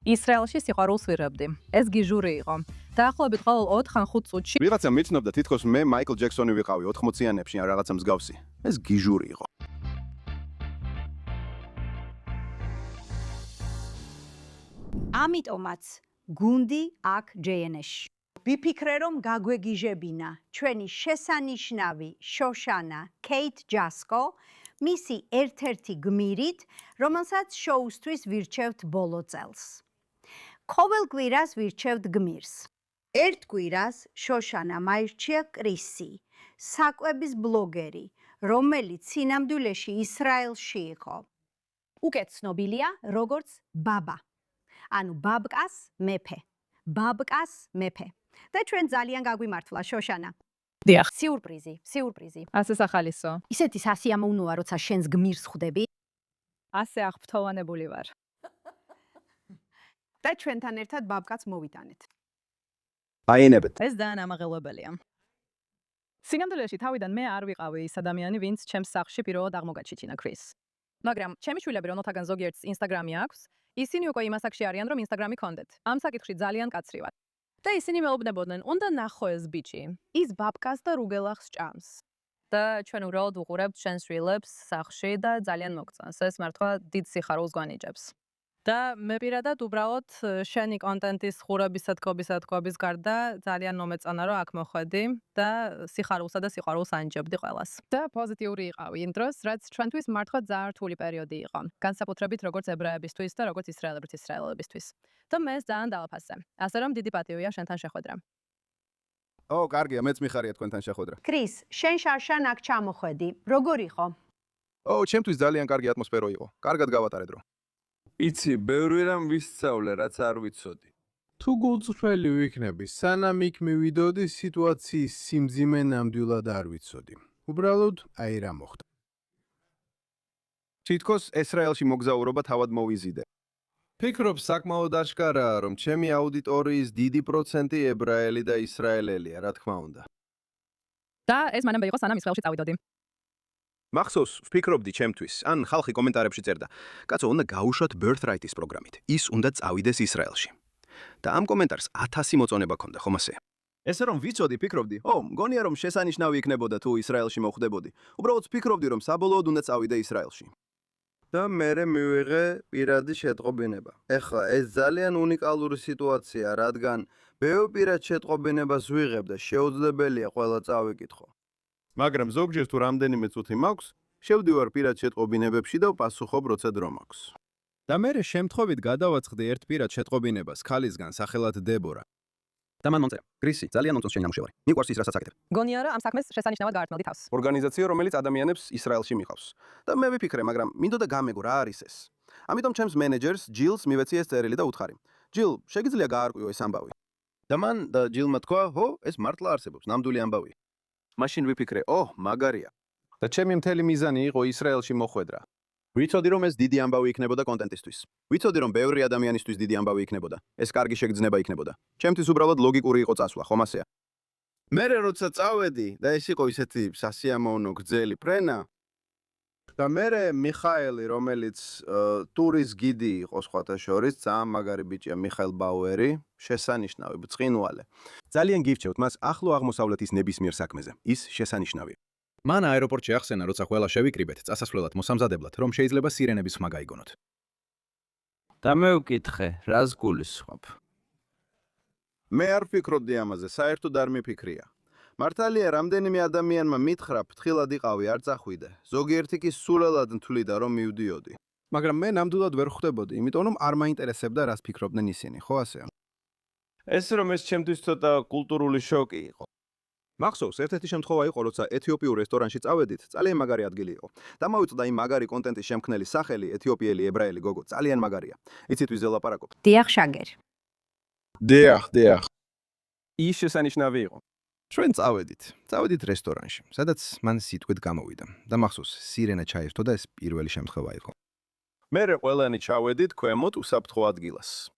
ისრაელში სიყვარულს ვიღებდი. ეს გიჟური იყო. დაახლოებით ყოველ 4-5 წუთში ვიღაცა მიცნობდა თითქოს მე მაიკლ ჯექსონი ვიყავი 80-იანებში ან რაღაცა მსგავსი. ეს გიჟური იყო. ამიტომაც გუნდი აქ JNS-ში. ვიფიქრე რომ გაგვეგიჟებინა ჩვენი შესანიშნავი შოშანა კეით ჯასკო მისი ერთ-ერთი გმირით, რომელსაც შოუსთვის ვირჩევთ ბოლო წელს. ყოველ კვირას ვირჩევთ გმირს. ერთ კვირას შოშანა მაირჩია კრისი, საკვების ბლოგერი, რომელიც სინამდვილეში ისრაელში იყო. უკეთ ცნობილია როგორც ბაბა. ანუ ბაბკას მეფე. ბაბკას მეფე. და ჩვენ ძალიან გაგვიმართლა შოშანა. დიახ. სიურპრიზი. ასე სახალისო. ისეთი სასიამოვნოა, როცა შენს გმირს ხვდები. ასე აღფრთოვანებული ვარ. და ჩვენთან ერთად ბაბკაც მოვიტანეთ. აინებეთ. ეს ძალიან ამაღელვებელია. სინამდვილეში თავიდან მე არ ვიყავი ის ადამიანი, ვინც ჩემს სახლში პირველად აღმოგაჩიჩინა ქრის. მაგრამ ჩემი შვილები, რომელთაგან ზოგიერთს ინსტაგრამი აქვს, ისინი უკვე იმ ასაკში არიან, რომ ინსტაგრამი ქონდეთ. ამ საკითხში ძალიან კაცრი ვარ. და ისინი მეუბნებოდნენ, უნდა ნახო ეს ბიჭი. ის ბაბკას და რუგელახს ჭამს. და ჩვენ უბრალოდ უყურებთ შენს შვილებს სახლში და ძალიან მოგწონს. ეს მართლა დიდ სიხარულს გვანიჭებს. და მე პირადად უბრალოდ შენი კონტენტის ხურებისა თქობის გარდა ძალიან მომეწონა რომ აქ მოხვედი და სიხარულსა და სიყვარულს ანიჭებდი ყველას. და პოზიტიური იყავი იმ დროს, რაც ჩვენთვის მართლა ძალიან რთული პერიოდი იყო. განსაკუთრებით როგორც ებრაებისთვის და როგორც ისრაელებისთვის. და მე ეს ძალიან დავაფასე. ასე რომ დიდი პატივია შენთან შეხვედრა. კარგია, მეც მიხარია თქვენთან შეხვედრა. კრის, შენ შარშან აქ ჩამოხვედი. როგორ იყო? ჩემთვის ძალიან კარგი ატმოსფერო იყო. კარგად გავატარე დრო. იცი, ბევრი რამ ვისწავლე, რაც არ ვიცოდი. თუ გულწრფელი ვიქნები, სანამ იქ მივიდოდი, სიტუაციის სიმძიმე ნამდვილად არ ვიცოდი. უბრალოდ აი რა მოხდა. თითქოს ესრაელში მოგზაურობა თავად მოვიზიდე. ფიქრობ, საკმაოდ აშკარაა, რომ ჩემი აუდიტორიის დიდი პროცენტი ებრაელი და ისრაელელია, რა თქმა უნდა. და ეს მანამდე იყო სანამ ისრაელში წავიდოდი. მახსოვს, ვფიქრობდი ჩემთვის, ან ხალხი კომენტარებში წერდა, კაცო, უნდა გაუშვათ birthright-ის პროგრამით. ის უნდა წავიდეს ისრაელში. და ამ კომენტარს 1000 მოწონება ჰქონდა, ხომ ასე? ესე რომ ვიცოდი, ფიქრობდი, მგონია რომ შესანიშნავი იქნებოდა თუ ისრაელში მოხვდებოდი. უბრალოდ ვფიქრობდი, რომ საბოლოოდ უნდა წავიდე ისრაელში. და მერე მივიღე პირადი შეტყობინება. ეხლა ეს ძალიან უნიკალური სიტუაცია, რადგან ბევრ პირად შეტყობინებას ვიღებ და შეუძლებელია ყველა წავიკითხო. მაგრამ ზოგჯერ თუ რამდენიმე წუთი მაქვს, შევდივარ პირად შეტყობინებებში და ვპასუხობ, როცა დრო მაქვს. და მე შემთხვევით გადავაცხდი ერთ პირად შეტყობინებას ქალისგან სახელად დებორა. და მან მომწერა, კრისი, ძალიან მომწონს შენი ნამუშევარი. მიყვარს ის, რასაც აკეთებ. გონია რომ ამ საქმეს შესანიშნავად გაართმევდი თავს. ორგანიზაცია, რომელიც ადამიანებს ისრაელში მიყავს. და მე ვიფიქრე, მაგრამ მინდოდა გამეგო რა არის ეს. ამიტომ ჩემს მენეჯერს ჯილს მივეცი ეს წერილი და უთხარი. ჯილ, შეგიძლია გაარკვიო ეს ამბავი. და მან და ჯილმა თქვა, ეს მართლა არსებობს, ნამდვილი ამბავი. მაშინ ვიფიქრე, მაგარია. და ჩემი მთელი მიზანი იყო ისრაელში მოხვედრა. ვიცოდი რომ ეს დიდი ამბავი იქნებოდა კონტენტისთვის. ვიცოდი რომ ბევრი ადამიანისთვის დიდი ამბავი იქნებოდა. ეს კარგი შეგრძნება იქნებოდა. ჩემთვის უბრალოდ ლოგიკური იყო წასვლა, ხომ ასეა? მერე როცა წავედი და ეს იყო ისეთი სასიამოვნო გრძელი ფრენა და მერე მიხაელი, რომელიც ტურის გიდი იყო სხვათა შორის, ძალიან მაგარი ბიჭია მიხაელ ბაუერი, შესანიშნავი ბრწყინვალე. ძალიან გივჩევთ მას ახლო აღმოსავლეთის ნებისმიერ საქმეზე. ის შესანიშნავია. მან აეროპორტში ახსენა, როცა ყველა შევიკრიბეთ წასასვლელად მოსამზადებლად, რომ შეიძლება სირენების ხმა გაიგონოთ. და მე ვკითხე, რას გულისხმობ? მე არ ვფიქრობდი ამაზე, საერთოდ არ მიფიქრია. მართალია, რამდენიმე ადამიანმა მითხრა, ფრთხილად იყავი, არ წახვიდე. ზოგიერთი კი სულელად თვლიდა, რომ მივდიოდი. მაგრამ მე ნამდვილად ვერ ხვდებოდი, იმიტომ რომ არ მაინტერესებდა, რას ფიქრობდნენ ისინი, ხო ასეა? ეს რომ ეს ჩემთვის ცოტა კულტურული შოკი იყო. მახსოვს, ერთ-ერთი შემთხვევა იყო, როცა ეთიოპიურ რესტორანში წავედით, ძალიან მაგარი ადგილი იყო. და მოვიწოდა იმ მაგარი კონტენტის შემქმნელის სახელი, ეთიოპიელი ებრაელი გოგო, ძალიან მაგარია. იცით ვიზე ლაპარაკობ? დიახ, შაგერ. დიახ. ის შესანიშნავი იყო. ჩვენ წავედით რესტორანში, სადაც მან სიტყვით გამოვიდა. და მახსოვს, სირენა ჩაერთო და ეს პირველი შემთხვევა იყო. მერე ყველანი ჩავედით ქვემოთ უსაფრთხო ადგილას.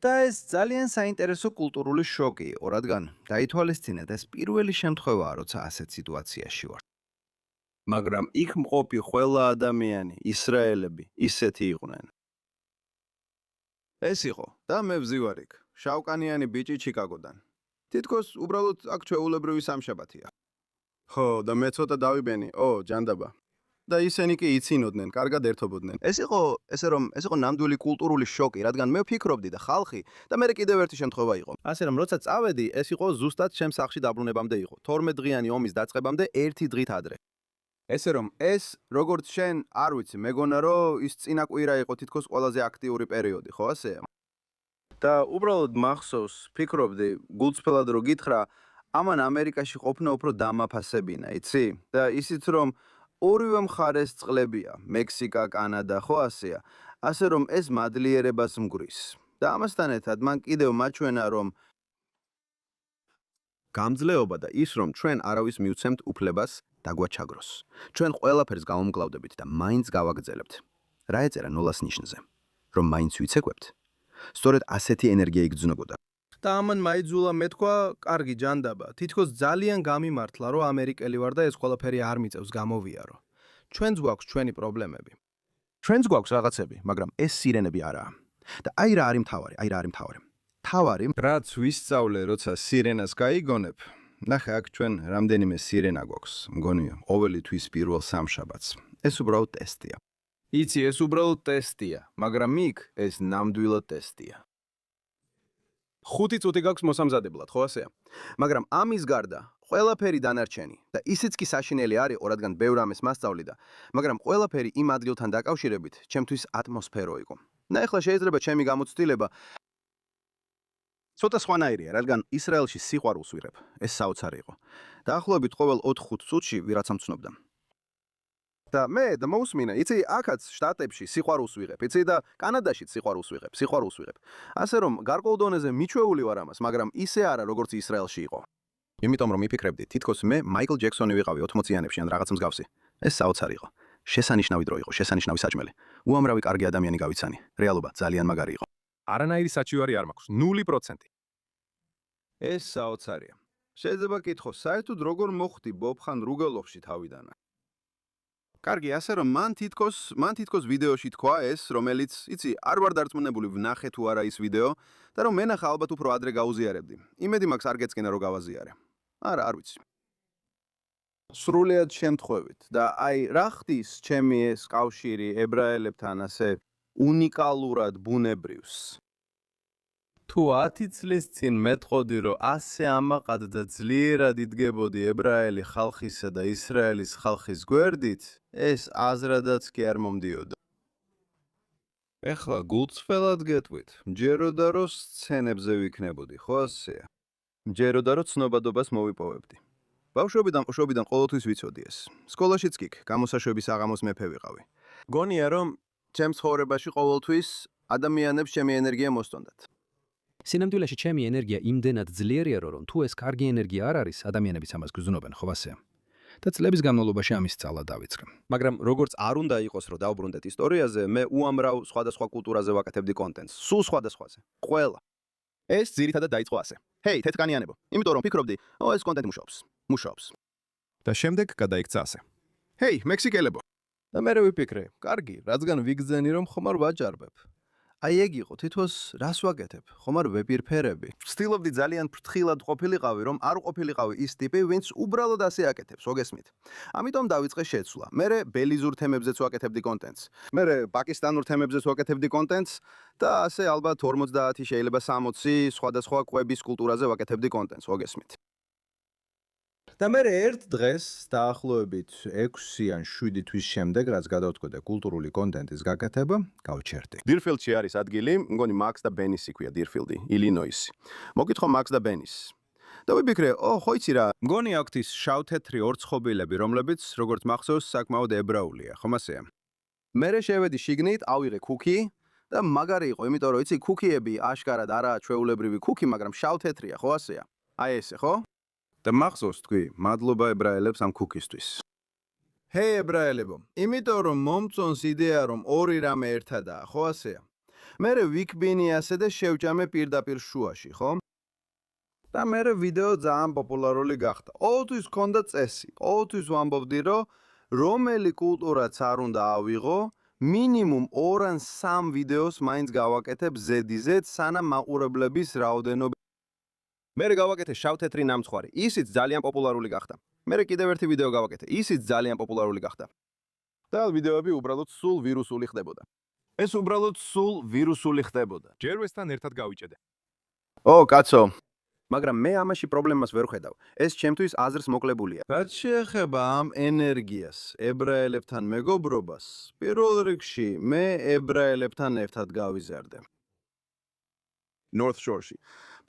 და ეს ძალიან საინტერესო კულტურული შოკი იყო, რადგან დაითვალისწინეთ, ეს პირველი შემთხვევაა, როცა ასეთ სიტუაციაში ვარ. მაგრამ იქ მყოფი ყველა ადამიანი, ისრაელები, ისეთი იყვნენ. ეს იყო და მე ვზივარ იქ. შავკანიანი ბიჭი ჩიკაგოდან. თითქოს უბრალოდ აქ ჩვეულებრივი სამშაბათია. ხო, და მე ცოტა დავიბენი. ჯანდაბა. და ისინი კი იცინოდნენ, კარგად ერთობოდნენ. ეს იყო ნამდვილი კულტურული შოკი, რადგან მე ვფიქრობდი და ხალხი და მე კიდევ ერთი შემთხვევა იყო. ასე რომ, როცა წავედი, ეს იყო ზუსტად ჩემს სახლში დაბრუნებამდე იყო. 12 დღიანი ომის დაწყებამდე 1 დღით ადრე. ესე რომ, ეს როგორც შენ, არ ვიცი, მეგონა რომ ის წინა კვირა იყო თითქოს ყველაზე აქტიური პერიოდი, ხო ასეა? და უბრალოდ მახსოვს, ფიქრობდი, გულწრფელად რო გითხრა, ამან ამერიკაში ყოფნა უფრო დამაფასებინა, იცი? და ისიც რომ ორივე მხარეს წყლებია, მექსიკა, კანადა, ხო ასეა. ასე რომ ეს მადლიერებას მგვრის. და ამასთან ერთად მან კიდევ მაჩვენა რომ გამძლეობა და ის რომ ჩვენ არავის მივცემთ უფლებას დაგვაჩაგროს. ჩვენ ყველაფერს გავუმკლავდებით და მაინც გავაგრძელებთ. რა ეწერა ნოლას ნიშნზე? რომ მაინც ვიცეკვებთ? სწორედ ასეთი ენერგია იგრძნობოდა. და ამან მაიძულა მეთქვა, კარგი ჯანდაბა, თითქოს ძალიან გამიმართლა, რომ ამერიკელი ვარ და ეს ყველაფერი არ მიწევს გამოვიარო. ჩვენც გვაქვს ჩვენი პრობლემები. ჩვენც გვაქვს რაღაცები, მაგრამ ეს სირენები არაა. და აი რა არის მთავარი. თავარი, რაც ვისწავლე, როცა სირენას გაიგონებ, ნახე აქ ჩვენ რამდენიმე სირენა გვაქვს. მგონი ყოველი თვის პირველ სამშაბათს. ეს უბრალოდ ტესტია. იცი, ეს უბრალოდ ტესტია, მაგრამ იქ ეს ნამდვილად ტესტია. 5 წუთი გაქვს მოსამზადებლად, ხო ასეა? მაგრამ ამის გარდა ყველაფერი დანარჩენი და ისიც კი საშინელი არის, რადგან ბევრ ამას მასწავლი და მაგრამ ყველაფერი იმ ადგილთან დაკავშირებით ჩემთვის ატმოსფერო იყო. და ეხლა შეიძლება ჩემი გამოცდილება ცოტა სხვანაირია, რადგან ისრაელში სიყვარულს ვიღებ. ეს საოცარი იყო. დაახლოებით ყოველ 4-5 წუთში ვიღაცამ ცნობდა. და მე და მოусმინა, იცი, აქაც შტატებში სიყვარულს ვიღებ, იცი და კანადაშიც სიყვარულს ვიღებ. ასე რომ გარკვეულ დონეზე მიჩვეული ვარ ამას, მაგრამ ისე არა, როგორც ისრაელში იყო. იმიტომ რომ მიფიქრებდი, თითქოს მე მაიკლ ჯექსონი ვიყავი 80-იანებში ან რაღაც მსგავსი. ეს საოცარი იყო. შესანიშნავი დრო იყო, შესანიშნავი საჭმელი. უამრავი კარგი ადამიანი გავიცანი. რეალობა ძალიან მაგარი იყო. არანაირი საჩივარი არ მაქვს, 0%. ეს საოცარია. შეიძლება კითხო, საერთოდ როგორ მოხდი ბობხან რუგელოვში თავიდან? კარგი, ასე რომ მან თითქოს ვიდეოში თქვა ეს, რომელიც, იცი, არ ვარ დარწმუნებული ვნახე თუ არა ის ვიდეო და რომ მენახა ალბათ უფრო ადრე გაუზიარებდი. იმედი მაქვს არ გეწკინა რომ გავაზიარე. არა, არ ვიცი. სრულიად შემთხვევით და აი რა ხდის ჩემი ეს კავშირი ებრაელებთან ასე უნიკალურად ბუნებრივს? თუ 10 წლის წინ მეტყოდი, რომ ასე ამაყად და ძლიერად იდგებოდი ებრაელი ხალხისა და ისრაელის ხალხის გვერდით, ეს აზრადაც კი არ მომდიოდა. ეხლა გულწრფელად გეტყვით, მჯეროდა რომ სცენებზე ვიქნებოდი, ხო ასეა? მჯეროდა რომ ცნობადობას მოვიპოვებდი. ბავშვობიდან ყოველთვის ვიცოდი ეს. სკოლაშიც კი, გამოსაშვების აღამოს მეფე ვიყავი. გონია რომ ჩემს ცხოვრებაში ყოველთვის ადამიანებს ჩემი ენერგია მოსწონდათ. სინამდვილეში ჩემი ენერგია იმდენად ძლიერია, რომ თუ ეს კარგი ენერგია არ არის, ადამიანებიც ამას გრძნობენ, ხო ასეა? და წლების განმავლობაში ამის სწავლა დავიწყე. მაგრამ როგორც არ უნდა იყოს, რომ დავბრუნდეთ ისტორიაზე, მე უამრავ სხვადასხვა კულტურაზე ვაკეთებდი კონტენტს, სულ სხვადასხვაზე. ყველა. ეს ძირითადად დაიწყო ასე. ჰეი, თეთრკანიანებო, იმიტომ რომ ფიქრობდი, ეს კონტენტი მუშაობს. და შემდეგ გადაიქცა ასე. ჰეი, მექსიკელებო. და მე ვიფიქრე, კარგი, რადგან ვიგზენი რომ ხომ არ ვაჭარბებ. აი ეგ იყო, თითქოს რას ვაკეთებ? ხომ არ ვეპირფერები. ვცდილობდი ძალიან ფრთხილად ყოფილიყავი, რომ არ ყოფილიყავი ის ტიპი, ვინც უბრალოდ ასე აკეთებს, მოგესმით? ამიტომ დავიწყე შეცვლა. მერე ბელიზურ თემებზეც ვაკეთებდი კონტენტს. მერე პაკისტანურ თემებზეც ვაკეთებდი კონტენტს და ასე ალბათ 50, შეიძლება 60 სხვადასხვა კვების კულტურაზე ვაკეთებდი კონტენტს, მოგესმით? და მე ერთ დღეს დაახლოებით 6 ან 7 თვის შემდეგ, რაც გადავწყვეტე კულტურული კონტენტის გაკეთება, გავჩერდი. დირფილდში არის ადგილი, მგონი მაქს და ბენის იქვია დირფილდი, ილინოისი. მოგითხო მაქს და ბენის. და ვიფიქრე, ხო იცი რა, მგონი აქვთ ის შავ-თეთრი ორცხობილები, რომლებიც, როგორც მახსოვს, საკმაოდ ებრაულია, ხომ ასეა? მერე შევედი შიგნით, ავიღე ქუქი და მაგარი იყო, იმიტომ რომ იცი, ქუქიები აშკარად არაა ჩვეულებრივი ქუქი, მაგრამ შავ-თეთრია, ხო ასეა? აი ესე, ხო? და მახსოვს თქვი, მადლობა ებრაელებს ამ ქუქისთვის. ჰეი ებრაელებო, იმიტომ რომ მომწონს იდეა რომ ორი რამე ერთადაა, ხო ასეა? მერე ვიკბინი ასე და შევჭამე პირდაპირ შუაში, ხო? და მერე ვიდეო ძალიან პოპულარული გახდა. ყოველთვის ჰქონდა წესი. ყოველთვის ვამბობდი, რომ რომელი კულტურაც არ უნდა ავიღო, მინიმუმ 2 ან 3 ვიდეოს მაინც გავაკეთებ ზედიზედ, სანამ მაყურებლების რაოდენობა მერე გავაკეთე შავ-თეთრი ნამცხვარი. ისიც ძალიან პოპულარული გახდა. მერე კიდევ ერთი ვიდეო გავაკეთე. ისიც ძალიან პოპულარული გახდა. და ვიდეოები უბრალოდ სულ ვირუსული ხდებოდა. ეს უბრალოდ სულ ვირუსული ხდებოდა. ჯერ ვესთან ერთად გავიჭედე. ო, კაცო. მაგრამ მე ამაში პრობლემას ვერ ხედავ. ეს ჩემთვის აზრს მოკლებულია. რაც შეეხება ამ ენერგიას, ებრაელებთან მეგობრობას, პირველ რიგში მე ებრაელებთან ერთად გავიზარდე. North Shore-ში.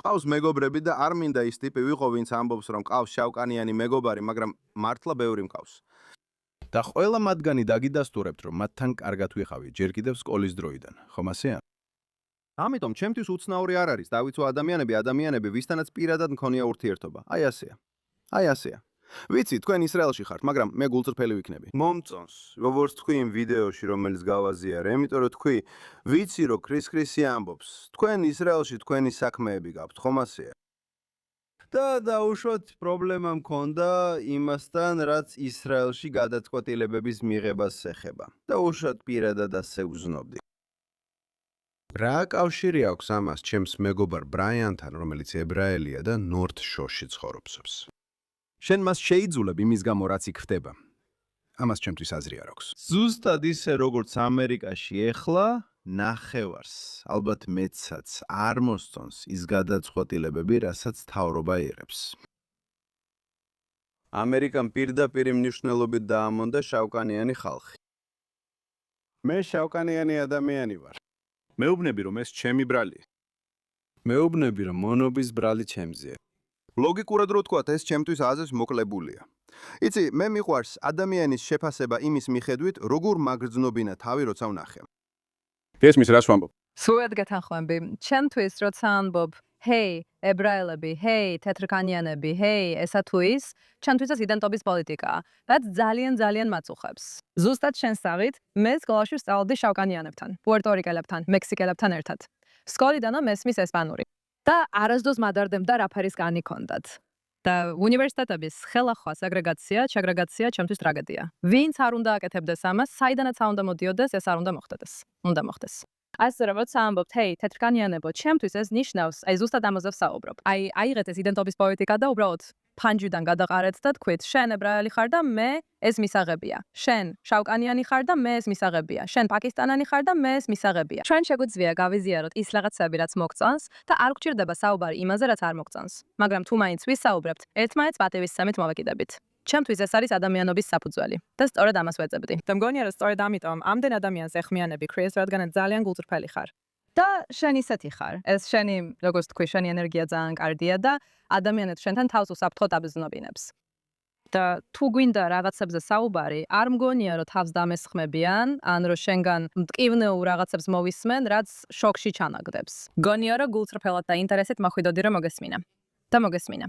ყავს მეგობრები და არ მინდა ის ტიპი ვიყო, ვინც ამბობს, რომ ყავს შავკანიანი მეგობარი, მაგრამ მართლა ბევრი მყავს. და ყველა მათგანი დაგიდასტურებთ, რომ მათთან კარგად ვიყავი ჯერ კიდევ სკოლის დროიდან. ხომ ასეა? ამიტომ ჩემთვის უცნაური არ არის დავიცვა ადამიანები, ვისთანაც პირადად მქონია ურთიერთობა. აი ასეა. ვიცი, თქვენ ისრაელში ხართ, მაგრამ მე გულწრფელი ვიქნები. მომწონს, როგორც თქვი იმ ვიდეოში, რომელიც გავაზიარე, იმიტომ რომ თქვი, ვიცი, რომ ქრისი ამბობს. თქვენ ისრაელში თქვენი საქმეები გაქვთ, ხომ ასეა? და დაუშვათ პრობლემა მქონდა იმასთან, რაც ისრაელში გადაწყვეტილებების მიღებას ეხება. დაუშვათ პირადად ასე ვგზნობდი. რა კავშირი აქვს ამას ჩემს მეგობარ ბრაიანთან, რომელიც ებრაელია და North Shore-ში ცხოვრობს? შენ მას შეიძულებ იმის გამო, რაც იქ ხდება. ამას ჩემთვის აზრი არ აქვს. ზუსტად ისე როგორც ამერიკაში ეხლა ნახევარს, ალბათ მეცაც არ მოსწონს ის გადაწყვეტილებები, რასაც თავრობა იღებს. ამერიკამ პირდაპირ მნიშვნელობით დაამონდა შავკანიანი ხალხი. მე შავკანიანი ადამიანი ვარ. მეუბნები, რომ ეს ჩემი ბრალი. მეუბნები, რომ მონობის ბრალი ჩემზეა. ლოგიკურად რო ვთქვათ, ეს ჩემთვის აზრს მოკლებულია. იცი, მე მიყვარს ადამიანის შეფასება იმის მიხედვით, როგორ მაგრძნობინა თავი, როცა ვნახე. ესმის რას ვამბობ? სულად გეთანხმები. ჩემთვის როცა ამბობ, ჰეი, ებრაელები, ჰეი, თეთრკანიანები, ჰეი, ესა თუ ის, ჩემთვისაც იდენტობის პოლიტიკაა, რაც ძალიან მაწუხებს. ზუსტად შენ საღით, მე სკოლაში ვსწავლობდი შავკანიანებთან, პუერტორიკელებთან, მექსიკელებთან ერთად. სკოლიდანო მესმის ესპანური. და არასდროს მადარდებდა რაფერის კანი ქონდათ. და უნივერსიტეტების ხელახლა სეგრეგაცია ჩემთვის ტრაგედია. ვინც არ უნდა აკეთებდეს ამას, საიდანაც არ უნდა მოდიოდეს, ეს არ უნდა მოხდეს. უნდა მოხდეს. ასე როცა ამბობთ, ჰეი, თეთრკანიანებო, ჩემთვის ეს ნიშნავს, აი ზუსტად ამაზე ვსაუბრობ. აიღეთ ეს იდენტობის პოლიტიკა და უბრალოდ ფანჯიდან გადაყარეთ და თქვით, შენ ებრაელი ხარ და მე ეს მისაღებია. შენ შავკანიანი ხარ და მე ეს მისაღებია. შენ პაკისტანანი ხარ და მე ეს მისაღებია. ჩვენ შეგვიძლია გავიზიაროთ ის რაღაცები, რაც მოგწონს და არ გვჭირდება საუბარი იმაზე, რაც არ მოგწონს. მაგრამ თუ მაინც ვისაუბრებთ, ერთმანეთს პატივისცემით მოვეკიდებით. ჩემთვის ეს არის ადამიანობის საფუძველი და სწორედ ამას ვეძებდი. და მგონია, რომ სწორედ ამიტომ ამდენ ადამიანს ეხმიანები ქრის, რადგან ძალიან გულწრფელი ხარ. და შენ ისეთი ხარ. ეს შენი, როგორც თქვი, შენი ენერგია ძალიან კარგია და ადამიანებს შენთან თავს უსაფრთხოდ აბრძნობინებს. და თუ გვინდა რაღაცებზე საუბარი, არ მგონია, რომ თავს დამესხმებიან, ან რომ შენგან მტკივნეულ რაღაცებს მოვისმენ, რაც შოკში ჩანაგდებს. მგონია, რომ გულწრფელად და ინტერესით მახვიდოდი, რომ მოგესმინა. და მოგესმინა.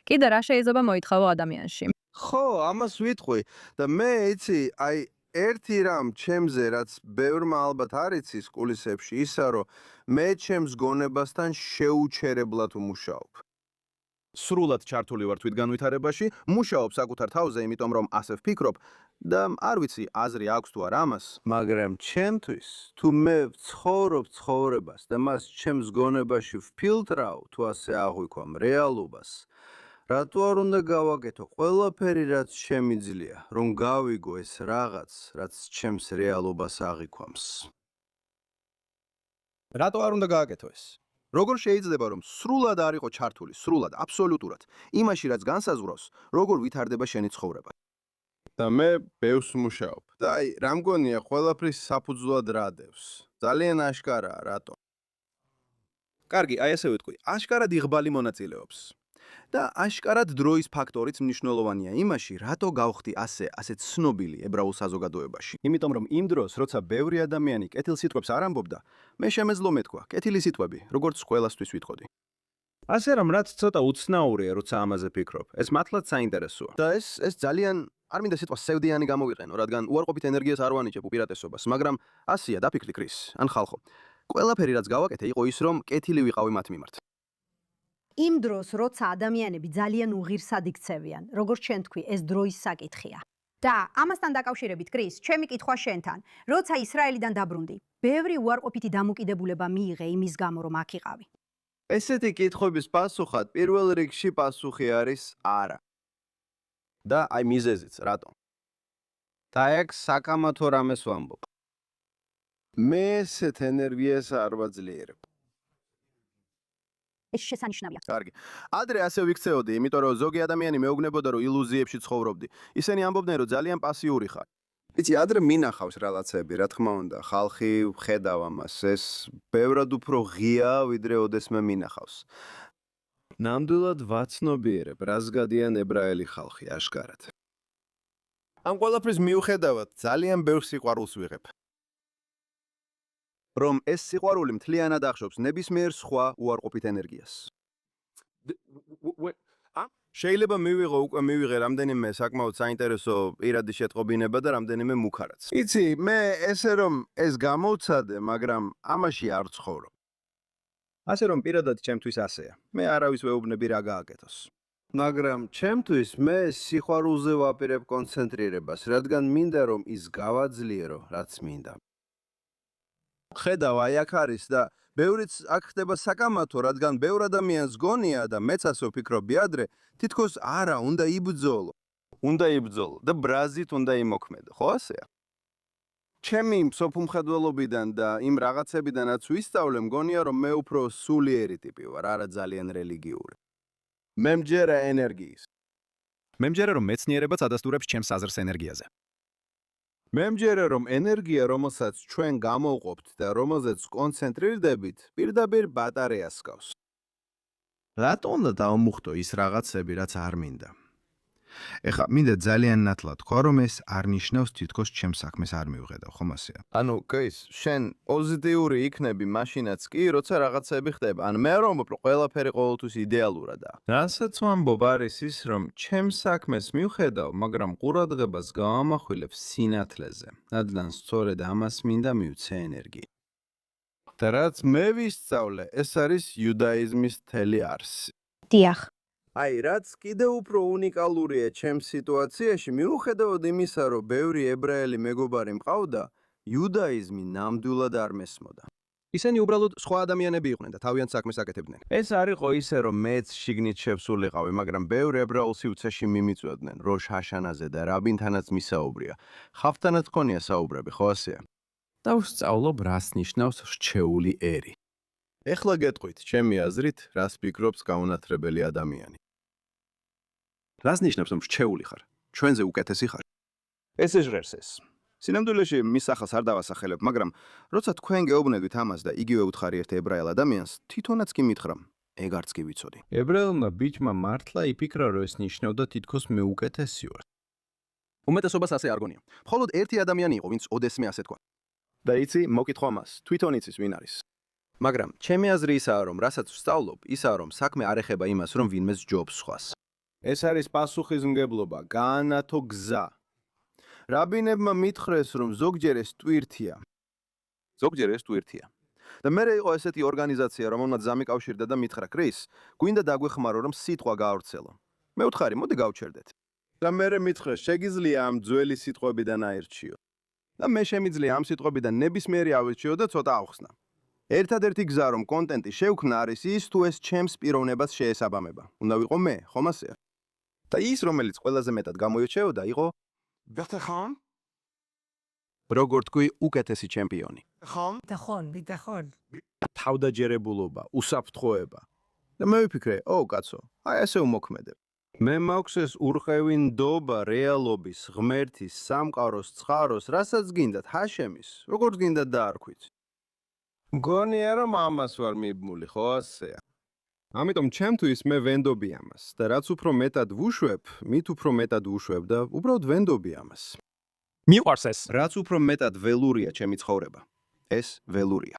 კიდე რა შეიძლება მოითხოვო ადამიანში? ხო, ამას ვიტყვი და მე იცი, აი ერთი რამ ჩემზე, რაც ბევრმა ალბათ არ იცის კულისებში, ისა რომ მე ჩემს გონებასთან შეუჩერებლად ვმუშაობ. სრულად ჩართული ვარ თვითგანვითარებაში, მუშაობ საკუთარ თავზე, იმიტომ რომ ასე ვფიქრობ და არ ვიცი, აზრი აქვს თუ არა ამას, მაგრამ ჩემთვის, თუ მე ვცხოვრობ ცხოვრებას და მას ჩემს გონებაში ვფილტრავ, თუ ასე აღვიქვამ რეალობას, რატო არ უნდა გავაკეთო ყველაფერი, რაც შემიძლია, რომ გავიგო ეს რაღაც, რაც ჩემს რეალობას აღიქვამს. რატო არ უნდა გააკეთო ეს? როგორ შეიძლება რომ სრულად არ იყო ჩართული, სრულად, აბსოლუტურად, იმაში რაც განსაზღვრავს, როგორ ვითარდება შენი ცხოვრება. და მე ბევრს მუშაობ. და აი, რა მგონია, ყველაფრის საფუძვლად რა დევს? ძალიან აშკარაა, რატო? კარგი, აი ესე ვიტყვი, აშკარად იღბალი მონაწილეობს. და აშკარად დროის ფაქტორიც მნიშვნელოვანია იმაში, რატო გავხდი ასე ცნობილი ებრაულ საზოგადოებაში. იმიტომ რომ იმ დროს, როცა ბევრი ადამიანი კეთილ სიტყვებს არ ამბობდა, მე შემეძლო მეთქვა, კეთილი სიტყვები, როგორც ყველასთვის ვიტყოდი. ასე რომ რაც ცოტა უცნაურია, როცა ამაზე ფიქრობ, ეს მართლაც საინტერესოა. და ეს ძალიან არ მინდა სიტყვა სევდიანი გამოვიყენო, რადგან უარყოფით ენერგიას არ ვანიჭებ უპირატესობას, მაგრამ ასია, დაფიქრი კრის, ან ხალხო. ყველაფერი რაც გავაკეთე, იყო ის, რომ კეთილი ვიყავი მათ მიმართ. იმ დროს, როცა ადამიანები ძალიან უღირსად იქცევიან, როგორც შენ თქვი, ეს დროის საკითხია. და ამასთან დაკავშირებით კრის, ჩემი კითხვა შენთან. როცა ისრაელიდან დაბრუნდი, ბევრი უარყოფითი დამოკიდებულება მიიღე იმის გამო, რომ აქ იყავი. ესეთი კითხვების პასუხად პირველ რიგში პასუხი არის არა. და აი მიზეზიც, რატომ? და ეგ საკამათო რამეს ვამბობ. მე ესეთ ენერგიას არ ვაძლიერებ. ეს შესანიშნავია. კარგი. ადრე ასე ვიქცეოდი, იმიტომ რომ ზოგი ადამიანი მეუბნებოდა, რომ ილუზიებში ცხოვრობდი. ისინი ამბობდნენ, რომ ძალიან პასიური ხარ. იცი, ადრე მინახავს რაღაცები, რა თქმა უნდა, ხალხი ხედავ ამას, ეს ბევრად უფრო ღია, ვიდრე ოდესმე მინახავს. ნამდვილად ვაცნობიერებ, რას გადიან ებრაელი ხალხი აშკარად. ამ ყველაფრის მიუხედავად, ძალიან ბევრ სიყვარულს ვიღებ. რომ ეს სიყვარული მთლიანად ახშობს ნებისმიერ სხვა უარყოფით ენერგიას. შეიძლება მივიღე რამდენიმე საკმაოდ საინტერესო პირადი შეტყობინება და რამდენიმე მუქარაც. იცი, მე ესე რომ ეს გამოვცადე, მაგრამ ამაში არ ვცხოვრობ. ასე რომ პირადად ჩემთვის ასეა. მე არავის ვეუბნები რა გააკეთოს. მაგრამ ჩემთვის მე სიყვარულზე ვაპირებ კონცენტრირებას, რადგან მინდა რომ ის გავაძლიერო, რაც მინდა. ხედავ, აი აქ არის და ბევრიც აქ ხდება საკამათო, რადგან ბევრ ადამიანს გონია და მეც ასე ვფიქრობდი ადრე, თითქოს არა, უნდა იბრძოლო. უნდა იბრძოლო და ბრაზით უნდა იმოქმედო, ხო ასეა? ჩემი მსოფლმხედველობიდან და იმ რაღაცებიდანაც ვისწავლე, მგონია რომ მე უფრო სულიერი ტიპი ვარ, არა ძალიან რელიგიური. მე მჯერა ენერგიის. მე მჯერა რომ მეცნიერებაც ადასტურებს ჩემს აზრს ენერგიაზე. მე მჯერა რომ ენერგია, რომელსაც ჩვენ გამოვყოფთ და რომელზეც კონცენტრირდებით, პირდაპირ ბატარეას ჰგავს. რატომ უნდა დავმუხტო ის რაღაცები, რაც არ მინდა? ეხლა მინდა ძალიან ნათლად თქვა, რომ ეს არ ნიშნავს თითქოს ჩემს საქმეს არ მივღედავ, ხომ ასეა? ანუ, კრის, შენ პოზიტიური იქნები მაშინაც კი, როცა რაღაცები ხდება. ან მე რომ ყველაფერი ყოველთვის იდეალურადაა. რასაც ვამბობ არის ის, რომ ჩემს საქმეს მივხედავ, მაგრამ ყურადღებას გავამახვილებ სინათლეზე, რადგან სწორედ ამას მინდა მივცე ენერგია. და რაც მე ვისწავლე, ეს არის იუდაიზმის მთელი არსი. დიახ. აი, რაც კიდევ უფრო უნიკალურია ჩემს სიტუაციაში, მიუხედავად იმისა, რომ ბევრი ებრაელი მეგობარი მყავდა, იუდაიზმი ნამდვილად არ მესმოდა. ისინი უბრალოდ სხვა ადამიანები იყვნენ და თავიანთ საქმეს აკეთებდნენ. ეს არ იყო ისე, რომ მეც შიგნით შევსულიყავი, მაგრამ ბევრ ებრაულ სივრცეში მიმიწვევდნენ, როშ ჰაშანაზე და რაბინთანაც მისაუბრია. ხალხთანაც ხონია საუბრები, ხო ასეა? და ვსწავლობ, რას ნიშნავს რჩეული ერი. ეხლა გეტყვით, ჩემი აზრით, რას ფიქრობს გაუნათრებელი ადამიანი. რას ნიშნავს რომ რჩეული ხარ? ჩვენზე უკეთესი ხარ? ეს ჟღერს ეს. სინამდვილეში მის სახელს არ დავასახელებ, მაგრამ როცა თქვენ გეუბნებით ამას და იგივე უთხარი ერთ ებრაელ ადამიანს, თვითონაც კი მითხრა, ეგ არც კი ვიცოდი. ებრაელმა ბიჭმა მართლა იფიქრა, რომ ეს ნიშნავდა თითქოს მე უკეთესი ვარ. უმეტესობას ასე არ გონია. მხოლოდ ერთი ადამიანი იყო, ვინც ოდესმე ასე თქვა. და იცი, მოკითხვა მას, თვითონ იცის ვინ არის. მაგრამ ჩემი აზრი ისაა, რომ რასაც ვსწავლობ, ისაა, რომ საქმე არ ეხება იმას, რომ ვინმე სჯობს სხვას. ეს არის პასუხისმგებლობა, გაანათო გზა. რაბინებმა მითხრეს, რომ ზოგჯერ ეს ტვირთია. ზოგჯერ ეს ტვირთია. და მე იყო ესეთი ორგანიზაცია, რომელმაც ზამიკავშირდა და მითხრა, კრის, გვინდა დაგვეხმარო, რომ სიტყვა გაავრცელო. მე ვთხარი, მოდი გავჩერდეთ. და მე მითხრეს, შეგიძლია ამ ძველი სიტყვებიდან აირჩიო. და მე შემიძლია ამ სიტყვებიდან ნებისმიერი ავირჩიო და ცოტა ავხსნა. ერთადერთი გზა, რომ კონტენტი შევქმნა, არის ის, თუ ეს ჩემს პიროვნებას შეესაბამება. უნდა ვიყო მე, ხომ ასეა? და ის, რომელიც ყველაზე მეტად გამოირჩეოდა, იყო Bittachon? როგორ თქვი, უკეთესი ჩემპიონი. Bittachon. თავდაჯერებულობა, უსაფრთხოება. და მე ვიფიქრე, კაცო, აი ასე უმოქმედებ. მე მაქვს ეს ურყევი ნდობა რეალობის, ღმერთის, სამყაროს, ცხაროს, რასაც გინდათ, ჰაშემის, როგორც გინდათ დაარქვით. მგონია, რომ ამას ვარ მიბმული, ხო ასეა? ამიტომ ჩემთვის მე ვენდობი ამას და რაც უფრო მეტად ვუშვებ, მით უფრო მეტად ვუშვებ და უბრალოდ ვენდობი ამას. მიყვარს ეს. რაც უფრო მეტად ველურია ჩემი ცხოვრება, ეს ველურია.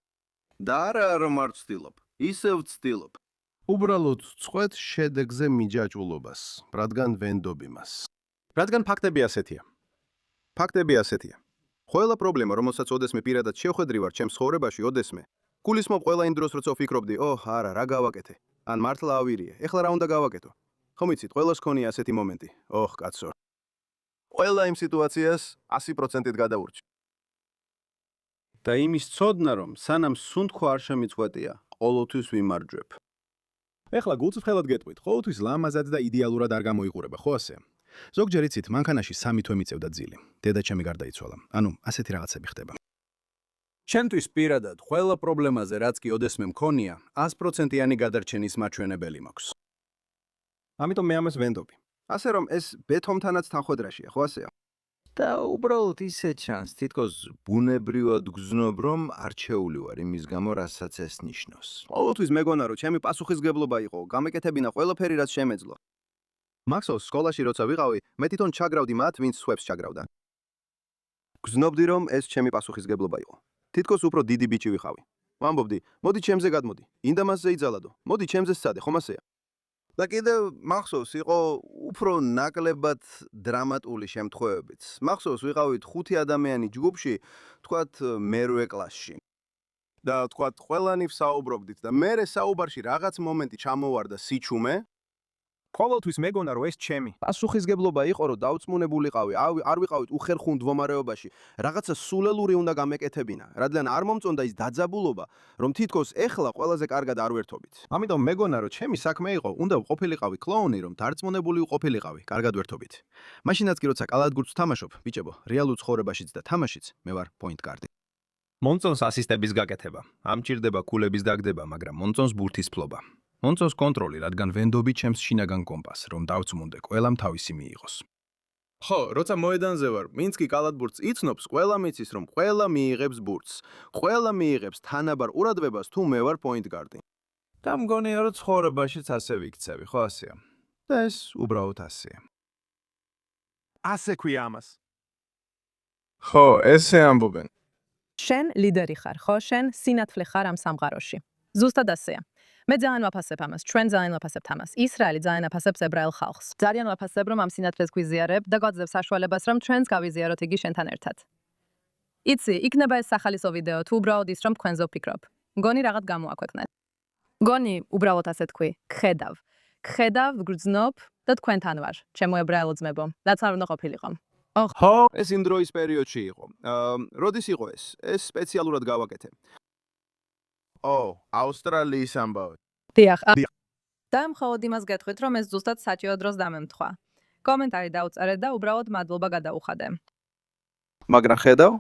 და არა რომ არ ვცდილობ, ისევ ვცდილობ. უბრალოდ წყვეთ შედეგზე მიჯაჭვულობას, რადგან ვენდობი მას. რადგან ფაქტები ასეთია. ფაქტები ასეთია. ყველა პრობლემა, რომელსაც ოდესმე პირადად შევხედრი ვარ ჩემს ცხოვრებაში, ოდესმე გულისხმობ ყველა იმ დროს, როცა ვფიქრობდი, არა, რა გავაკეთე? ან მართლა ავირიე, ეხლა რა უნდა გავაკეთო? ხომ იცით, ყველას ქონია ასეთი მომენტი. კაცო. ყველა იმ სიტუაციას 100%-ით გადაურჩი. და იმის ცოდნა, რომ სანამ სუნთქვა არ შემიწყვეტია, ყოველთვის ვიმარჯვებ. ეხლა გულწრფელად გეტყვით, ყოველთვის ლამაზად და იდეალურად არ გამოიყურება, ხო ასე? ზოგჯერ იცით, მანქანაში 3 თვე მიწევდა ძილი. დედა ჩემი გარდაიცვალა. ანუ, ასეთი რაღაცები ხდება. ჩემთვის პირადად ყველა პრობლემაზე, რაც კი ოდესმე მქონია, 100%-იანი გადარჩენის მაჩვენებელი მაქვს. ამიტომ მე ამას ვენდობი. ასე რომ ეს ბეთომთანაც თანხwebdriverია, ხო ასეა? და უბრალოდ ისე ჩანს, თითქოს ბუნებრივად გზნობ, რომ არჩეული ვარ იმის გამო, რასაც ეს ნიშნავს. ყოველთვის მეგონა რომ ჩემი პასუხისგებლობა იყო, გამეკეთებინა ყველაფერი რაც შემეძლო. მაქსოს სკოლაში როცა ვიყავი, მე თვითონ ჩაგრავდი მათ, ვინც სვებს ჩაგრავდა. გზნობდი რომ ეს ჩემი პასუხისგებლობა იყო. თითქოს უფრო დიდი ბიჭი ვიყავი. ვამბობდი, მოდი ჩემზე გადმოდი, ინდა მასზე იძალადო, მოდი ჩემზე სცადე, ხომ ასეა? და კიდევ მახსოვს იყო უფრო ნაკლებად დრამატული შემთხვევებიც. მახსოვს ვიყავით 5 ადამიანი ჯგუფში, თქვათ მერვე კლასში. და თქვათ ყველანი ვსაუბრობდით და მერე საუბარში რაღაც მომენტი ჩამოვარდა სიჩუმე. ყოველთვის მეგონა რომ ეს ჩემი პასუხისგებლობა იყო რომ დავწმუნებულიყავი, არ ვიყავით უხერხუნ მდგომარეობაში, რაღაცა სულელური უნდა გამეკეთებინა, რადგან არ მომწონდა ის დაძაბულობა, რომ თითქოს ეხლა ყველაზე კარგად არ ვერთობით. ამიტომ მეგონა რომ ჩემი საქმე იყო, უნდა ვყოფილიყავი კლოუნი, რომ დარწმუნებული ვყოფილიყავი, კარგად ვერთობით. მაშინაც კი როცა კალათგურთს თამაშობ, ბიჭებო, რეალურ ცხოვრებაშიც და თამაშიც მე ვარ პოინტ გარდი. მონწონს ასისტების გაკეთება. ამჭირდება ქულების დაგდება, მაგრამ მონწონს ბურთის ფლობა. მონწონს კონტროლი, რადგან ვენდობი ჩემს შინაგან კომპასს, რომ დავწმუნდე, ყველამ თავისი მიიღოს. ხო, როცა მოედანზე ვარ, ვინც კი კალათბურთს იცნობს, ყველა მიცის, რომ ყველა მიიღებს ბურთს. ყველა მიიღებს თანაბარ ყურადღებას, თუ მე ვარ პოინტ გარდი. და მგონია, რომ ცხოვრებაშიც ასე ვიქცევი, ხო ასეა? და ეს უბრალოდ ასეა. ასე ქვია ამას. ხო, ესე ამბობენ. შენ ლიდერი ხარ, ხო? შენ სინათლე ხარ ამ სამყაროში. ზუსტად ასეა. მე ძალიან ვაფასებ ამას, ჩვენ ძალიან ვაფასებთ ამას. ისრაელი ძალიან აფასებს ებრაელ ხალხს. ძალიან ვაფასებ, რომ ამ სინათლეს გვიზიარებ და გვაძლევს საშუალებას, რომ ჩვენც გავიზიაროთ იგი შენთან ერთად. იცი, იქნება ეს სახალისო ვიდეო, თუ უბრალოდ ის, რომ თქვენზე ვფიქრობ. მგონი რაღაც გამოაქვეყნეთ. მგონი უბრალოდ ასე თქვი, გხედავ. გხედავ, ვგრძნობ და თქვენთან ვარ, ჩემო ებრაელო ძმებო, რაც არ უნდა ყოფილიყო. ხო, ეს იმ დროის პერიოდში იყო. როდის იყო ეს? ეს სპეციალურად გავაკეთე. ავსტრალიის ამბავი. დიახ. და მხოლოდ იმას გეტყვით, რომ ეს ზუსტად საჭირო დროს დამემთხვა. კომენტარი დაუწერეთ და უბრალოდ მადლობა გადაუხადე. მაგრამ ხედავ?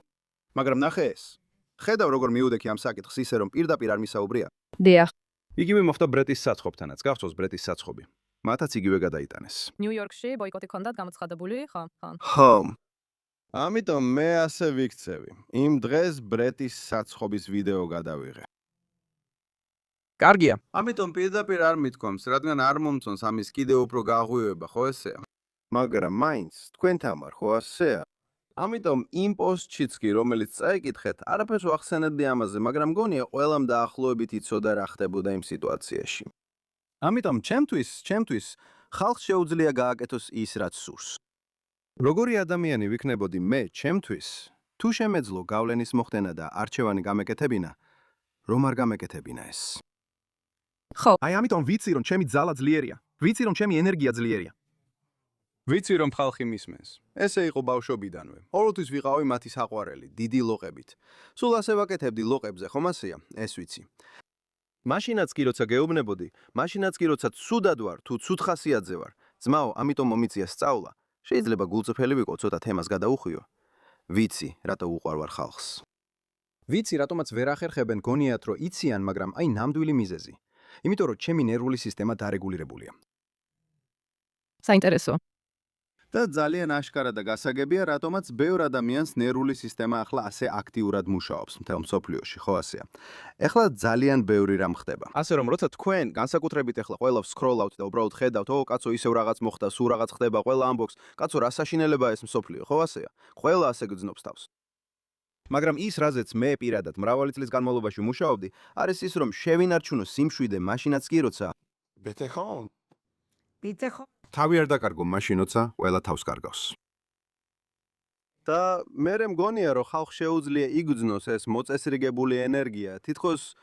მაგრამ ნახე ეს. ხედავ როგორ მიუდექი ამ საკითხს ისე რომ პირდაპირ არ მისაუბრია. დიახ. იგივე მოხდა ბრეტის საცხობთანაც. გახსოვს ბრეტის საცხობი. მათაც იგივე გადაიტანეს. ნიუ-იორკში ბოიკოტი ჰქონდათ გამოცხადებული, ხო? ხო. ამიტომ მე ასე ვიქცევი. იმ დღეს ბრეტის საცხობის ვიდეო გადავიღე. კარგია. ამიტომ პირდაპირ არ მithქვამს, რადგან არ მომწონს ამის კიდევ უფრო გაღვივება, ხო ესეა? მაგრამ მაინც თქვენთან ვარ, ხო ასეა? ამიტომ იმ პოსტშიც კი, რომელიც წაიკითხეთ, არაფერს ვახსენებდი ამაზე, მაგრამ მგონია ყველამ დაახლოებით იცოდა რა ხდებოდა იმ სიტუაციაში. ამიტომ ჩემთვის ხალხს შეუძლია გააკეთოს ის, რაც სურს. როგორი ადამიანი ვიქნებოდი მე ჩემთვის, თუ შემეძლო გავლენის მოხდენა და არჩევანი გამეკეთებინა, რომ არ გამეკეთებინა ეს. ხო. აი ამიტომ ვიცი რომ ჩემი ძალა ძლიერია. ვიცი რომ ჩემი ენერგია ძლიერია. ვიცი რომ ხალხი მისმენს. ესე იყო ბავშვობიდანვე. ყოველთვის ვიყავი მათი საყვარელი, დიდი ლოყებით. სულ ასე ვაკეთებდი ლოყებზე, ხომ ასეა? ეს ვიცი. მაშინაც კი როცა გეუბნებოდი, მაშინაც კი როცა ცუდად ვარ, თუ ცუდ ხასიათზე ვარ. ძმაო, ამიტომ მომიწია სწავლა. შეიძლება გულწრფელი ვიყო, ცოტა თემას გადაუხვიო. ვიცი, რატო უყვარვარ ხალხს. ვიცი რატომაც ვერ ახერხებენ გონიათ რომ იციან, მაგრამ აი ნამდვილი მიზეზი. იმიტომ რომ ჩემი ნერვული სისტემა დარეგულირებულია. საინტერესო. და ძალიან აშკარა და გასაგებია, რატომაც ბევრ ადამიანს ნერვული სისტემა ახლა ასე აქტიურად მუშაობს მთელ მსოფლიოში, ხო ასეა? ეხლა ძალიან ბევრი რამ ხდება. ასე რომ როცა თქვენ განსაკუთრებით ეხლა ყველა ვსკროლავთ და უბრალოდ ხედავთ, კაცო ისევ რაღაც მოხდა, სულ რაღაც ხდება, ყველა ამბობს, კაცო რა საშინელებაა ეს მსოფლიო, ხო ასეა? ყველა ასე გძნობს თავს. მაგრამ ის, რაზეც მე პირადად მრავალი წლის განმავლობაში მუშაობდი, არის ის, რომ შევინარჩუნო სიმშვიდე მაშინაც კი როცა ბეთეხონ. ბეთეხონ. თავი არ დაკარგო მაშინ, როცა ყველა თავს კარგავს. და მე მგონია, რომ ხალხს შეუძლია იგრძნოს ეს მოწესრიგებული ენერგია, თითქოს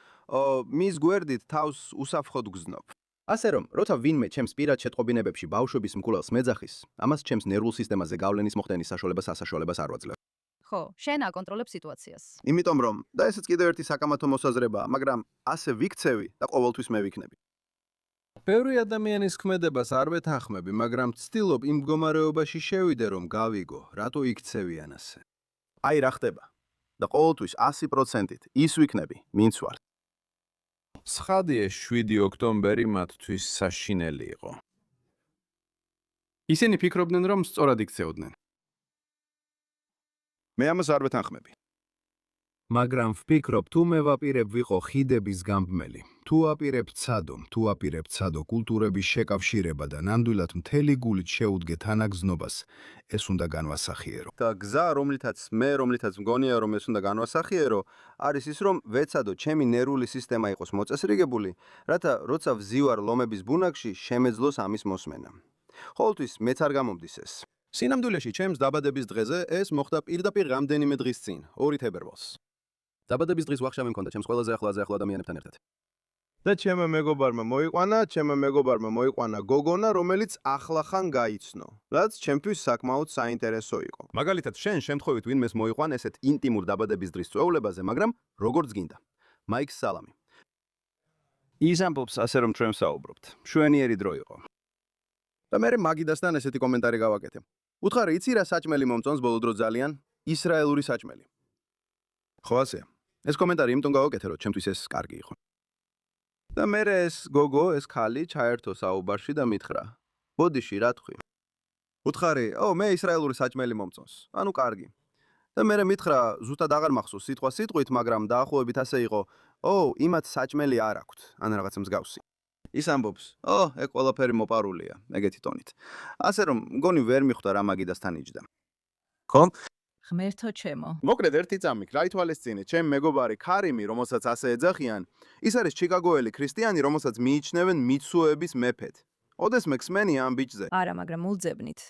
მის გვერდით თავს უსაფრთხოდ გრძნობ. ასე რომ, როცა ვინმე ჩემს პირად შეტყობინებებში ბავშვების მკვლელს მეძახის, ამას ჩემს ნერვულ სისტემაზე გავლენის მოხდენის საშუალებას არ ვაძლევ. ხო, შენ აკონტროლებ სიტუაციას. იმიტომ რომ და ესეც კიდევ ერთი საკამათო მოსაზრებაა, მაგრამ ასე ვიქცევი და ყოველთვის მე ვიქნები. ბევრი ადამიანის ქმედებას არ ვეთანხმები, მაგრამ ვცდილობ იმ მდგომარეობაში შევიდე, რომ გავიგო, რატო იქცევიან ასე. აი რა ხდება. და ყოველთვის 100%-ით ის ვიქნები, ვინც ვარ. ცხადია 7 ოქტომბერი მათთვის საშინელი იყო. ისინი ფიქრობდნენ, რომ სწორად იქცეოდნენ. მე ამას არ ვეთანხმები. მაგრამ ვფიქრობ, თუ მე ვაპირებ ვიყო ხიდების გამბმელი, თუ აპირებ ცადო, თუ აპირებ ცადო კულტურების შეკავშირება და ნამდვილად მთელი გულით შეუდგე თანაგზნობას, ეს უნდა განვასახიერო. და გზა, რომლითაც მგონია, რომ ეს უნდა განვასახიერო, არის ის, რომ ვეცადო ჩემი ნერვული სისტემა იყოს მოწესრიგებული, რათა როცა ვზივარ ლომების ბუნაგში, შემეძლოს ამის მოსმენა. ყოველთვის მეც არ გამომდის ეს. სინამდვილეში ჩემს დაბადების დღეზე ეს მოხდა პირდაპირ რამდენიმე დღის წინ, 2 თებერვალს. დაბადების დღის ვახშამი მქონდა ჩემს ყველაზე ახლო ადამიანებთან ერთად. და ჩემმა მეგობარმა მოიყვანა გოგონა, რომელიც ახლახან გაიცნო, რაც ჩემთვის საკმაოდ საინტერესო იყო. მაგალითად, შენ შემთხვევით ვინმეს მოიყვან ესეთ ინტიმურ დაბადების დღის წვეულებაზე, მაგრამ როგორც გინდა. მაიქს სალამი. ის ამბობს ასე რომ ჩვენ საუბრობთ. მშვენიერი დრო იყო. და მე მაგიდასთან ესეთი კომენტარი გავაკეთე. უთხარი, იცი რა საჭმელი მომწონს ბოლო დრო ძალიან? ისრაელური საჭმელი. ხო ასეა. ეს კომენტარი იმიტომ გავაკეთე, რომ ჩემთვის ეს კარგი იყო. და მე ეს გოგო, ეს ხალი ჩაერთო საუბარში და მითხრა: "ბოდიში, რა თქვი?" უთხარი: მე ისრაელური საჭმელი მომწონს." ანუ კარგი. და მე მითხრა, ზუსტად აღარ მახსოვს სიტყვა სიტყვით, მაგრამ დაახლოებით ასე იყო: იმათ საჭმელი არ აქვთ." ან რაღაც მსგავსი. ის ამბობს: ეგ ყველაფერი მოპარულია, ეგეთი ტონით. ასე რომ, მგონი ვერ მიხვდა რა მაგიდასთან იჯდა. ხო? ღმერთო ჩემო. მოკლედ ერთი წამი, რა ითვალისწინე, ჩემ მეგობარი ქარიმი, რომელსაც ასე ეძახიან, ის არის ჩიკაგოელი ქრისტიანი, რომელსაც მიიჩნევენ მიცუების მეფედ. ოდესმე ხსმენი ამ ბიჭზე. არა, მაგრამ ულძებნით.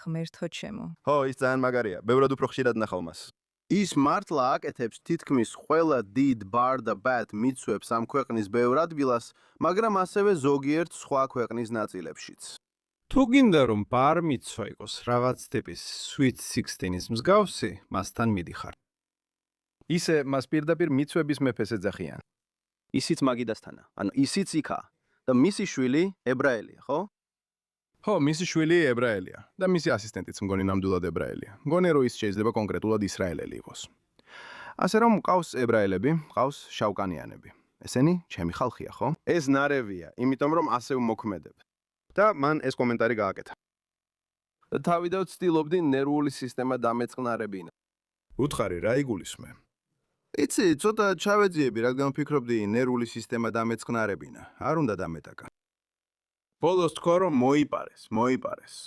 ღმერთო ჩემო. ხო, ის ძალიან მაგარია. ბევრად უფრო ხშირად ნახავ მას. ის მართლა აკეთებს თითქმის ყველა დიდ ბარ და ბად მიცვებს ამ ქვეყნის ბევრ ადგილას, მაგრამ ასევე ზოგიერთ სხვა ქვეყნის ნაწილებშიც. თუ გინდა რომ ბარ მიცვა იყოს რაღაც ტიპის Sweet 16-ის მსგავსი, მასთან მიდიხარ. ისე მას პირდაპირ მიცვების მეფეს ეძახიან. ისიც მაგიდასთანა, ანუ ისიც იქაა და მისი შვილი ებრაელია, ხო? ხო, მისი შვილი ებრაელია და მისი ასისტენტიც მგონი ნამდვილად ებრაელია. მგონი რომ ის შეიძლება კონკრეტულად ისრაელელი იყოს. ასე რომ მყავს ებრაელები, მყავს შავკანიანები. ესენი ჩემი ხალხია, ხო? ეს ნარევია, იმიტომ რომ ასე ვმოქმედებ. და მან ეს კომენტარი გააკეთა. თავიდან ვცდილობდი ნერვული სისტემა დამეწყნარებინა. უთხარი, რა იგულისხმე? იცი, ცოტა ჩავეძიები, რადგან ვფიქრობდი ნერვული სისტემა დამეწყნარებინა. არ უნდა დამეტაკა. ბოლოს თქვა რომ მოიპარეს.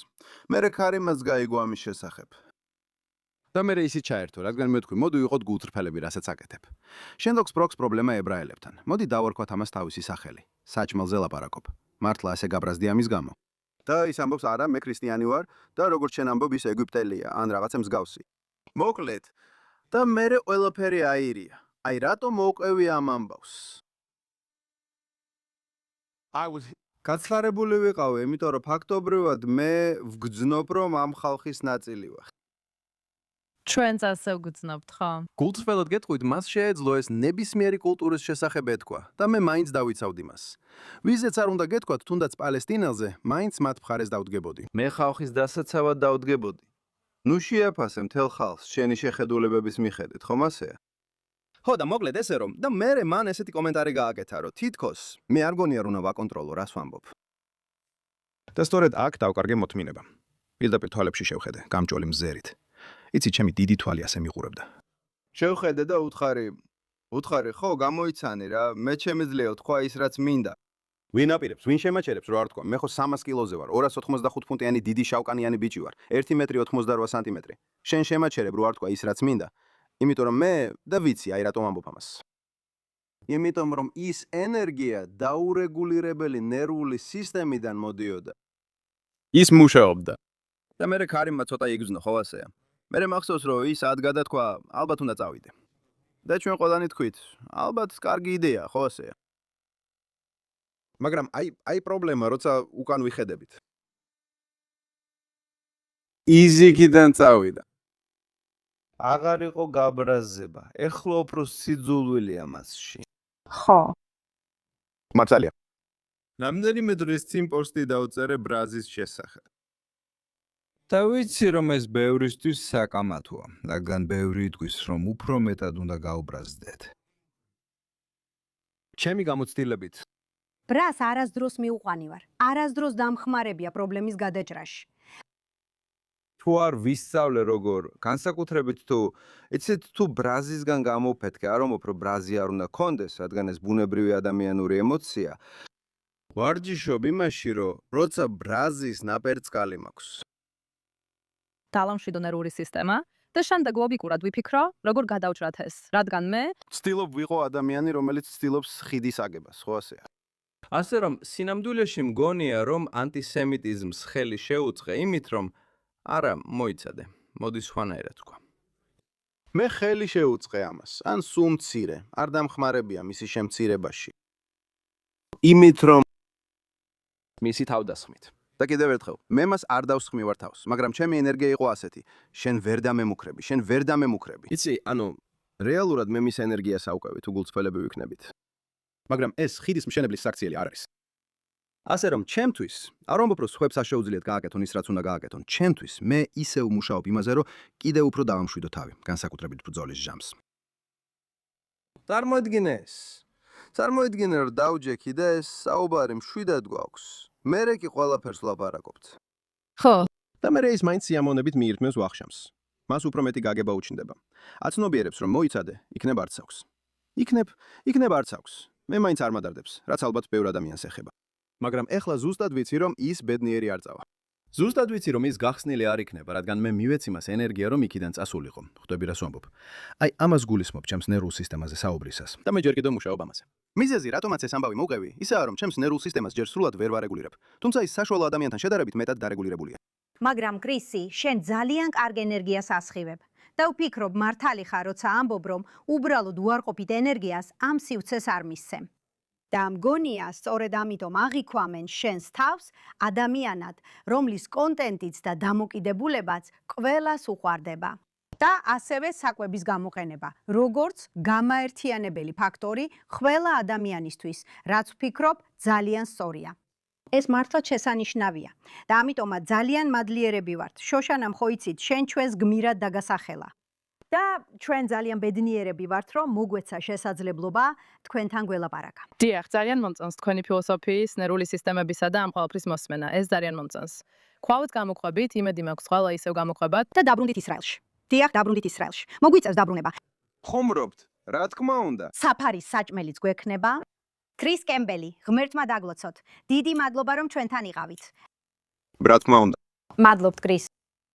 მერე ქარიმას გაიგო ამის შესახებ. და მერე ისიც ჩაერთო, რადგან მე ვთქვი, მოდი ვიყოთ გულწრფელები, რასაც აკეთებ. შენდოქს ბროქს პრობლემა ებრაელებთან. მოდი დავარქვათ ამას თავისი სახელი. საჭმელზე ლაპარაკობ. მართლა ასე გაბრაზდი ამის გამო. და ის ამბობს, არა, მე ქრისტიანი ვარ და როგორც შენ ამბობ, ის ეგვიპტელია, ან რაღაცა მსგავსი. მოკლედ. და მერე ყველაფერი აირია. აი რატო მოვყევი ამ ამბავს? გაცლარებული ვიყავი, იმიტომ რომ ფაქტობრივად მე ვგძნობ, რომ ამ ხალხის ნაწილი ვარ. ჩვენც ასე ვგძნობთ, ხო? გულწრფელად გეტყვით, მას შეეძლო ეს ნებისმიერი კულტურის შესახებ ეთქვა და მე მაინც დავიცავდი მას. ვიზეც არ უნდა გეთქვათ, თუნდაც პალესტინელზე, მაინც მათ მხარეს დავდგებოდი. მე ხალხის დასაცავად დავდგებოდი. ნუ შეაფასე მთელ ხალხს შენი შეხედულებების მიხედვით, ხომ ასეა? ხო და მოკლედ ესე რომ და მე მან ესეთი კომენტარი გააკეთა, რომ თითქოს მე არ გონია რომ ვაკონტროლო რას ვამბობ. და სწორედ აქ დავკარგე მოთმინება. პირდაპირ თვალებში შევხედე, გამჭოლი მზერით. იცი, ჩემი დიდი თვალი ასე მიყურებდა. შევხედე და უთხარი, ხო, გამოიცანე რა, მე შემიძლია თქვა ის რაც მინდა. ვინ აპირებს, ვინ შემაჩერებს რო არ თქვა, მე ხო 300 კილოზე ვარ, 285 ფუნტიანი დიდი შავკანიანი ბიჭი ვარ, 1 მეტრი 88 სანტიმეტრი. შენ შემაჩერებ რო არ თქვა ის რაც მინდა. იმიტომ რომ მე და ვიცი, აი რატომ ამბობ ამას. იმიტომ რომ ის ენერგია დაურეგულირებელი ნერვული სისტემიდან მოდიოდა. ის მუშაობდა. და მე ქარიმმა ცოტა იგრძნო, ხო ასეა. მე მახსოვს რომ ის ად გადათქვა, ალბათ უნდა წავიდე. და ჩვენ ყველანი თქვით, ალბათ კარგი იდეა, ხო ასეა. მაგრამ აი პრობლემა, როცა უკან ვიხედებით. იზიქიდან წავიდა. აღარ იყო გაბრაზება. ეხლა უფრო სიძულვილია მასში. ხო. მართალია. რამდენიმე დღის წინ პოსტი დავწერე ბრაზის შესახებ. და ვიცი, რომ ეს ბევრისთვის საკამათოა, რადგან ბევრი იტყვის, რომ უფრო მეტად უნდა გაუბრაზდეთ. ჩემი გამოცდილებით ბრას არასდროს მიუყვანი ვარ. არასდროს დამხმარებია პრობლემის გადაჭრაში. თუ არ ვისწავლე როგორ, განსაკუთრებით თუ ბრაზისგან გამოვფეთქე, არ ომობ, რომ ბრაზი არ უნდა კონდეს, რადგან ეს ბუნებრივი ადამიანური ემოცია. ვარჯიშობ იმაში, რომ როცა ბრაზის ნაპერწკალი მაქვს. დავამშვიდო ნერვული სისტემა და შემდეგ ლოგიკურად ვიფიქრო, როგორ გადავჭრათ ეს, რადგან მე ცდილობ ვიყო ადამიანი, რომელიც ცდილობს ხიდის აგებას, ხო ასეა? ასე რომ სინამდვილეში მგონია, რომ ანტისემიტიზმს ხელი შეუწყე იმით, რომ არა, მოიცადე. მოდი სხვანაირად ვქვა. მე ხელი შეუწყე ამას, ან სულ მცირე, არ დამხმარებია მისი შემცირებაში. იმით რომ მისი თავდასხმით. და კიდევ ერთხელ, მე მას არ დავსხმივარ თავს, მაგრამ ჩემი ენერგია იყო ასეთი: შენ ვერ დამემუქრები, შენ ვერ დამემუქრები. იცი, რეალურად მე მის ენერგიას ავკვევი თუ გულწრფელები ვიქნებით. მაგრამ ეს ხიდის მშენებლის საქციელი არ არის. ასე რომ, ჩემთვის, არ ვამბობ, რომ სხვებს არ შეუძლიათ გააკეთონ ის, რაც უნდა გააკეთონ. ჩემთვის, მე ისევ მუშაობ იმაზე, რომ კიდევ უფრო დავამშვიდო თავი, განსაკუთრებით ბრძოლის ჟამს. წარმოიდგინე ეს. წარმოიდგინე, რომ დავჯექი და ეს საუბარი მშვიდად გვაქვს. მერე კი ყველაფერს ვლაპარაკობთ. ხო, და მე ის მაინც სიამოვნებით მიირთმევს ვახშამს. მას უფრო მეტი გაგება უჩნდება. აცნობიერებს, რომ მოიცადე, იქნებ არც აქვს. იქნებ არც აქვს. მე მაინც არ მადარდებს, რაც ალბათ ბევრ ადამიანს ეხება. მაგრამ ეხლა ზუსტად ვიცი, რომ ის ბედნიერი არ წავა. ზუსტად ვიცი, რომ ის გახსნილი არ იქნება, რადგან მე მივეცი მას ენერგია, რომ იქიდან წასულიყო. ხვდები რას ვამბობ? აი, ამას გულისხმობ ჩემს ნერვულ სისტემაზე საუბრისას. და მე ჯერ კიდევ მუშაობ ამაზე. მიზეზი, რატომაც ეს ამბავი მოვყევი, ისაა, რომ ჩემს ნერვულ სისტემას ჯერ სრულად ვერ ვარეგულირებ. თუმცა ის საშუალო ადამიანთან შედარებით მეტად დარეგულირებულია. მაგრამ კრისი, შენ ძალიან კარგ ენერგიას ასხივებ. და ვფიქრობ, მართალი ხარ, როცა ამბობ, რომ უბრალოდ უარყოფით ენერგიას ამ სივრცეს არ მისცემ. და მგონია, სწორედ ამიტომ აღიქვამენ შენს თავს ადამიანად, რომლის კონტენტიც და დამოკიდებულებაც ყველას უყვარდება. და ასევე საკვების გამოყენება, როგორც გამაერთიანებელი ფაქტორი ყველა ადამიანისთვის, რაც ვფიქრობ, ძალიან სწორია. ეს მართლაც შესანიშნავია და ამიტომაც ძალიან მადლიერები ვართ. შოშანამ ხო იცით, შენ ჩვენს გმირად დაგასახელა. და ჩვენ ძალიან ბედნიერები ვართ, რომ მოგვეცა შესაძლებლობა თქვენთან გველაპარაკა. დიახ, ძალიან მომწონს თქვენი ფილოსოფიის, ნერვული სისტემებისა და ამ ყველაფრის მოსმენა. ეს ძალიან მომწონს. ქვავით გამოყვებით, იმედი მაქვს, ყველა ისევ გამოყვებათ. და დაბრუნდით ისრაელში. დიახ, დაბრუნდით ისრაელში. მოგვიწევს დაბრუნება. ხომრობთ, რა თქმა უნდა. საფარის საჭმელიც გვექნება. კრის კემბელი, ღმერთმა დაგლოცოთ. დიდი მადლობა, რომ ჩვენთან იყავით. რა თქმა უნდა. მადლობთ, კრის.